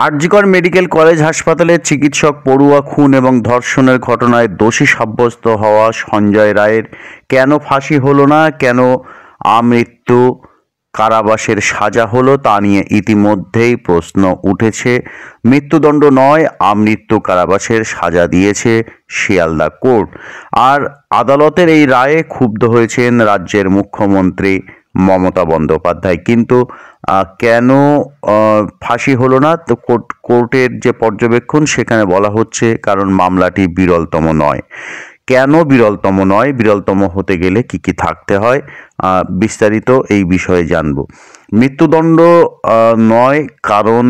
RG Kar medical college হাসপাতালের চিকিৎসক পড়ুয়া খুন এবং ধর্ষণের ঘটনায় দোষী সাব্যস্ত হওয়া সঞ্জয় রায়ের কেন ফাঁসি হলো না, কেন আমৃত্যু কারাবাসের সাজা হলো তা নিয়ে ইতিমধ্যেই প্রশ্ন উঠেছে। মৃত্যুদণ্ড নয়, আমৃত্যু কারাবাসের সাজা দিয়েছে শিয়ালদা কোর্ট। আর আদালতের এই রায়ে ক্ষুব্ধ হয়েছেন রাজ্যের মুখ্যমন্ত্রী মমতা বন্দ্যোপাধ্যায়। কিন্তু কেন ফাঁসি হলো না, তো কোর্টের যে পর্যবেক্ষণ সেখানে বলা হচ্ছে কারণ মামলাটি বিরলতম নয়। কেন বিরলতম নয়, বিরলতম হতে গেলে কি কি থাকতে হয়, বিস্তারিত এই বিষয়ে জানব। মৃত্যুদণ্ড নয় কারণ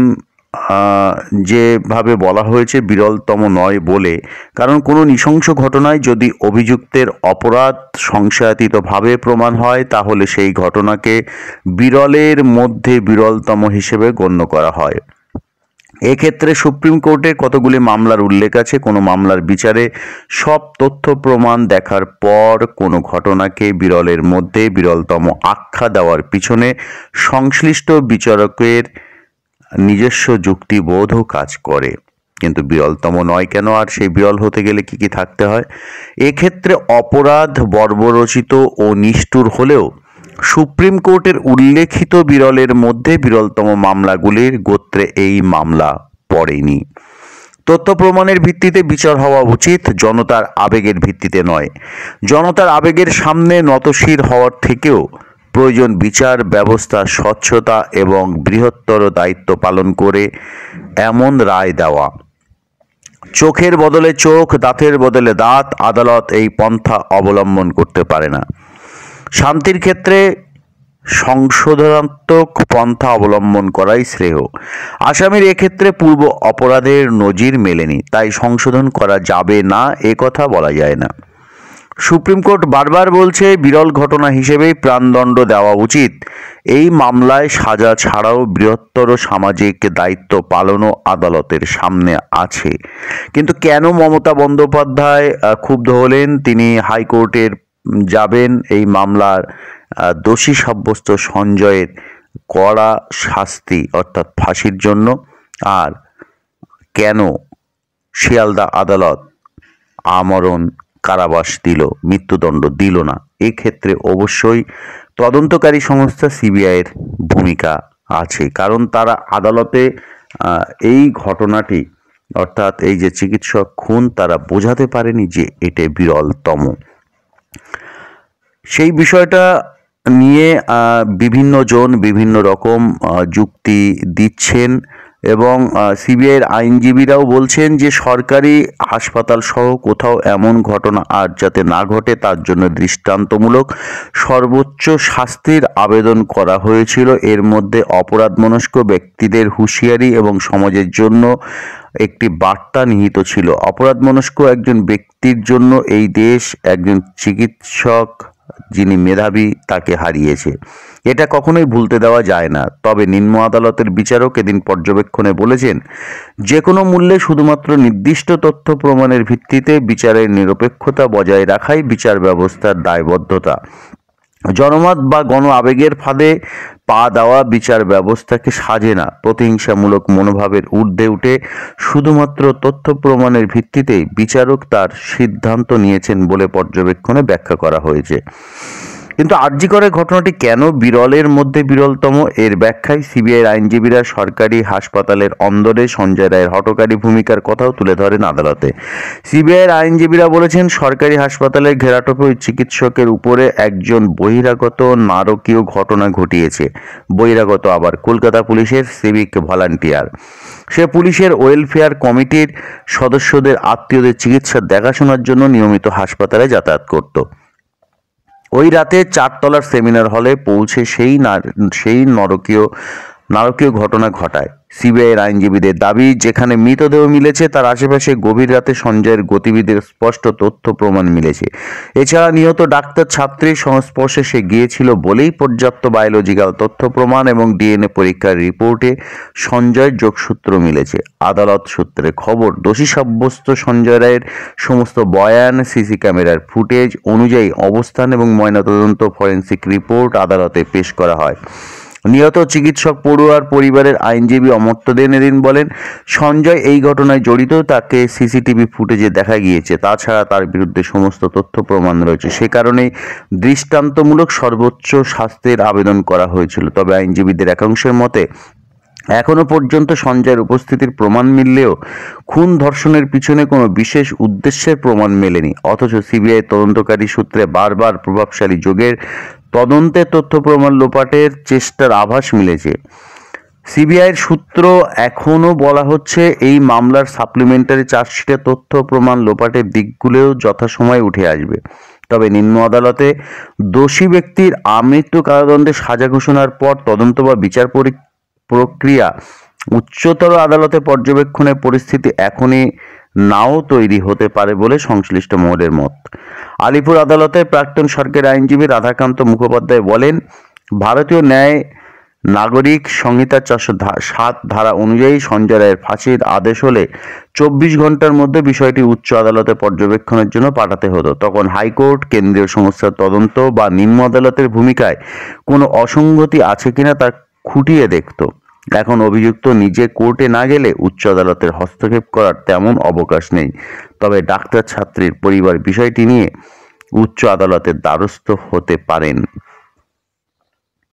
যেভাবে বলা হয়েছে বিরলতম নয় বলে, কারণ কোনো নৃশংস ঘটনায় যদি অভিযুক্তের অপরাধ সংশয়াতীতভাবে প্রমাণ হয় তাহলে সেই ঘটনাকে বিরলের মধ্যে বিরলতম হিসেবে গণ্য করা হয়। এক্ষেত্রে সুপ্রিম কোর্টে কতগুলি মামলার উল্লেখ আছে। কোনো মামলার বিচারে সব তথ্য প্রমাণ দেখার পর কোনো ঘটনাকে বিরলের মধ্যে বিরলতম আখ্যা দেওয়ার পিছনে সংশ্লিষ্ট বিচারকের নিজস্ব যুক্তিবোধও কাজ করে। কিন্তু বিরলতম নয় কেন, আর সেই বিরল হতে গেলে কি কি থাকতে হয়? এক্ষেত্রে অপরাধ বর্বরচিত ও নিষ্ঠুর হলেও সুপ্রিম কোর্টের উল্লেখিত বিরলের মধ্যে বিরলতম মামলাগুলির গোত্রে এই মামলা পড়েনি। তথ্য প্রমাণের ভিত্তিতে বিচার হওয়া উচিত, জনতার আবেগের ভিত্তিতে নয়। জনতার আবেগের সামনে নতশির হওয়ার থেকেও প্রয়োজন বিচার ব্যবস্থা স্বচ্ছতা এবং বৃহত্তর দায়িত্ব পালন করে এমন রায় দেওয়া। চোখের বদলে চোখ, দাঁতের বদলে দাঁত, আদালত এই পন্থা অবলম্বন করতে পারে না। শান্তির ক্ষেত্রে সংশোধনাত্মক পন্থা অবলম্বন করাই শ্রেয়। আসামির এক্ষেত্রে পূর্ব অপরাধের নজির মেলেনি, তাই সংশোধন করা যাবে না এ কথা বলা যায় না। সুপ্রিম কোর্ট বারবার বলছে বিরল ঘটনা হিসেবেই প্রাণদণ্ড দেওয়া উচিত। এই মামলায় সাজা ছাড়াও বৃহত্তর সামাজিক দায়িত্ব পালনও আদালতের সামনে আছে। কিন্তু কেন মমতা বন্দ্যোপাধ্যায় ক্ষুব্ধ হলেন? তিনি হাইকোর্টের যাবেন এই মামলার দোষী সাব্যস্ত সঞ্জয়ের কড়া শাস্তি অর্থাৎ ফাঁসির জন্য। আর কেন শিয়ালদা আদালত আমরণ কারাবাস দিল, মৃত্যুদণ্ড দিল না? এক্ষেত্রে অবশ্যই তদন্তকারী সংস্থা সিবিআইয়ের ভূমিকা আছে, কারণ তারা আদালতে এই ঘটনাটি অর্থাৎ এই যে চিকিৎসক খুন তারা বোঝাতে পারেনি যে এটা বিরলতম। সেই বিষয়টা নিয়ে বিভিন্ন জন বিভিন্ন রকম যুক্তি দিচ্ছেন এবং সিবিআইয়ের আইনজীবীরাও বলছেন যে সরকারি হাসপাতাল সহ কোথাও এমন ঘটনা আর যাতে না ঘটে তার জন্য দৃষ্টান্তমূলক সর্বোচ্চ শাস্তির আবেদন করা হয়েছিল। এর মধ্যে অপরাধমনস্ক ব্যক্তিদের হুঁশিয়ারি এবং সমাজের জন্য একটি বার্তা নিহিত ছিল। অপরাধমনস্ক একজন ব্যক্তির জন্য এই দেশ একজন চিকিৎসক যিনি মেধাবী তাকে হারিয়েছে, এটা কখনোই ভুলতে দেওয়া যায় না। তবে নিম্ন আদালতের বিচারক এদিন পর্যবেক্ষণে বলেছেন যে কোনো মূল্যে শুধুমাত্র নির্দিষ্ট তথ্য প্রমাণের ভিত্তিতে বিচারের নিরপেক্ষতা বজায় রাখাই বিচার ব্যবস্থার দায়বদ্ধতা। জনমত বা গণ আবেগের ফাঁদে পা দেওয়া বিচার ব্যবস্থাকে সাজে না। প্রতিহিংসামূলক মনোভাবের ঊর্ধ্বে উঠে শুধুমাত্র তথ্য প্রমাণের ভিত্তিতেই বিচারক তার সিদ্ধান্ত নিয়েছেন বলে পর্যবেক্ষণে ব্যাখ্যা করা হয়েছে। কিন্তু আরজিকরের ঘটনাটি কেন বিরলের মধ্যে বিরলতম, এর ব্যাখ্যায় সিবিআইয়ের আইনজীবীরা সরকারি হাসপাতালের অন্দরে সঞ্জয় রায়ের হঠকারী ভূমিকার কথাও তুলে ধরেন আদালতে। সিবিআইয়ের আইনজীবীরা বলেছেন সরকারি হাসপাতালের ঘেরাটোপে ওই চিকিৎসকের উপরে একজন বহিরাগত নারকীয় ঘটনা ঘটিয়েছে। বহিরাগত আবার কলকাতা পুলিশের সিভিক ভলান্টিয়ার। সে পুলিশের ওয়েলফেয়ার কমিটির সদস্যদের আত্মীয়দের চিকিৎসা দেখাশোনার জন্য নিয়মিত হাসপাতালে যাতায়াত করত। ওই রাতে 4 তলার সেমিনার হলে পৌঁছে সেই নারকীয় ঘটনা ঘটায়। সিবিআইয়ের আইনজীবীদের দাবি যেখানে মৃতদেহ মিলেছে তার আশেপাশে গভীর রাতে সঞ্জয়ের গতিবিধির স্পষ্ট তথ্য প্রমাণ মিলেছে। এছাড়া নিহত ডাক্তার ছাত্রীর সংস্পর্শে সে গিয়েছিল বলেই পর্যাপ্ত বায়োলজিক্যাল তথ্য প্রমাণ এবং ডিএনএ পরীক্ষার রিপোর্টে সঞ্জয়ের যোগসূত্র মিলেছে। আদালত সূত্রে খবর, দোষী সাব্যস্ত সঞ্জয় রায়ের সমস্ত বয়ান, সিসি ক্যামেরার ফুটেজ অনুযায়ী অবস্থান এবং ময়নাতদন্ত ফরেনসিক রিপোর্ট আদালতে পেশ করা হয়। নিহত চিকিৎসক পড়ুয়ার পরিবারের আইনজীবী অমর্ত্য দে এদিন বলেন, সঞ্জয় এই ঘটনায় জড়িত, তাকে সিসিটিভি ফুটেজে দেখা গিয়েছে। তাছাড়া তার বিরুদ্ধে সমস্ত তথ্য প্রমাণ রয়েছে। সে কারণেই দৃষ্টান্তমূলক সর্বোচ্চ শাস্তির আবেদন করা হয়েছিল। তবে আইনজীবীদের একাংশের মতে এখনো পর্যন্ত সঞ্জয়ের উপস্থিতির প্রমাণ মিললেও খুন ধর্ষণের পিছনে কোনো বিশেষ উদ্দেশ্যের প্রমাণ মেলেনি। অথচ সিবিআই তদন্তকারী সূত্রে বারবার প্রভাবশালী যোগের তদন্তে তথ্য প্রমাণ লোপাটের চেষ্টার আভাস মিলেছে। সিবিআইয়ের সূত্র এখনও বলা হচ্ছে, এই মামলার সাপ্লিমেন্টারি চার্জশিটে তথ্য প্রমাণ লোপাটের দিকগুলোও যথাসময়ে উঠে আসবে। তবে নিম্ন আদালতে দোষী ব্যক্তির আমৃত্যু কারাদণ্ডে সাজা ঘোষণার পর তদন্ত বা বিচার প্রক্রিয়া উচ্চতর আদালতে পর্যবেক্ষণের পরিস্থিতি এখনই নাও তৈরি হতে পারে বলে সংশ্লিষ্ট মহলের মত। আলিপুর আদালতের প্রাক্তন সরকারি আইনজীবী রাধাকান্ত মুখোপাধ্যায় বলেন, ভারতীয় ন্যায় নাগরিক সংহিতার 407 ধারা অনুযায়ী সঞ্জয় রায়ের ফাঁসির আদেশ হলে 24 ঘন্টার মধ্যে বিষয়টি উচ্চ আদালতে পর্যবেক্ষণের জন্য পাঠাতে হতো। তখন হাইকোর্ট কেন্দ্রীয় সংস্থার তদন্ত বা নিম্ন আদালতের ভূমিকায় কোনো অসঙ্গতি আছে কিনা তা খুঁটিয়ে দেখত। এখন অভিযুক্ত নিজে কোর্টে না গেলে উচ্চ আদালতের হস্তক্ষেপ করার তেমন অবকাশ নেই। তবে ডাক্তার ছাত্রীর পরিবার বিষয়টি নিয়ে উচ্চ আদালতের দ্বারস্থ হতে পারেন।